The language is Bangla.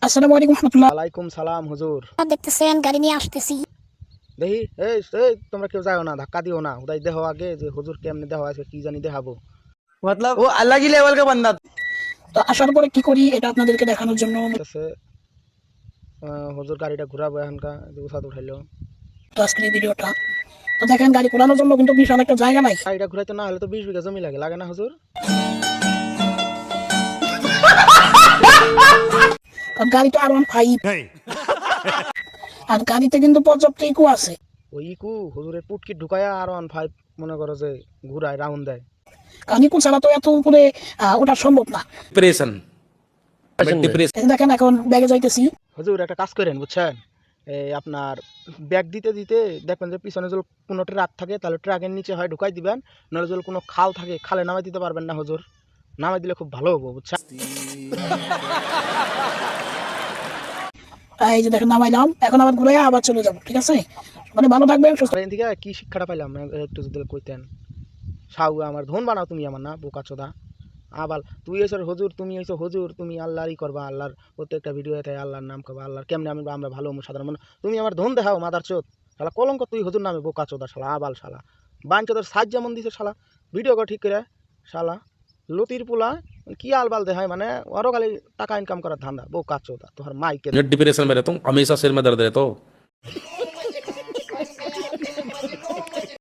আসসালামু আলাইকুম রহমতুল্লাহ। ওয়ালাইকুম সালাম হুজুর। দেখতেছেন গাড়ি নিয়ে আসতেছি। দেখি এই এই তোমরা কেউ যাও না, ধাক্কা দিও না। উদাই দেহ আগে যে হুজুর কেমনে দেহ আছে কি জানি দেখাবো। मतलब वो अलग ही लेवल का बंदा था। তো আসার পরে কি করি এটা আপনাদেরকে দেখানোর জন্য আছে হুজুর গাড়িটা ঘুরাবো এখনকার উসাদ উঠাইলো। তো আজকের এই ভিডিওটা। তো দেখেন গাড়ি ঘোরানোর জন্য কিন্তু বিশাল একটা জায়গা নাই। গাড়িটা ঘুরাইতে না হলে তো 20 বিঘা জমি লাগে, লাগে না হুজুর? কারণ গাড়ি তো R15 আর গাড়িতে কিন্তু পর্যাপ্ত ইকো আছে। ওই ইকু হুজুরের পুটকি ঢুকায়া আর 15 মনে করো যে ঘুরায় রাউন্ড দেয়। কারণ ইকো ছাড়া তো এত উপরে ওঠা সম্ভব না। डिप्रेशन डिप्रेशन এই দেখেন এখন ব্যাগে যাইতেছি। হুজুর একটা কাজ করেন বুঝছেন, এই আপনার ব্যাগ দিতে দিতে দেখবেন যে পিছনে যদি কোনো ট্রাক থাকে তাহলে ট্রাকের নিচে হয় ঢুকাই দিবেন, নাহলে যদি কোনো খাল থাকে খালে নামাই দিতে পারবেন না হুজুর? নামাই দিলে খুব ভালো হবো বুঝছেন। এই যে দেখেন নামাইলাম, এখন আবার ঘুরে আবার চলে যাবো। ঠিক আছে, মানে ভালো থাকবেন সুস্থ। এখান থেকে কি শিক্ষাটা পাইলাম একটু যদি কইতেন। সাউ আমার ধন বানাও তুমি আমার, না বোকা চোদা আবাল। তুই এসে হুজুর, তুমি এসে হুজুর, তুমি আল্লাহরই করবা, আল্লাহর প্রত্যেকটা ভিডিওতে আল্লাহর নাম করবা, আল্লাহর কেমনে আমরা ভালো সাধারণ মানুষ। তুমি আমার ধন দেখাও মাদার চোদ শালা, কলঙ্ক তুই হুজুর নামে, বোকা চোদা শালা, আবাল শালা, বান চোদার সাজ যেমন দিছে শালা, ভিডিও কর ঠিক করে শালা, লতির পোলা কি আলবাল দেখায়, মানে ওরও খালি টাকা ইনকাম করার ধান্দা, বোকা চোদা তোর মাইকে। डिप्रेशन में रहता हूँ, हमेशा सिर में दर्द रहता हो।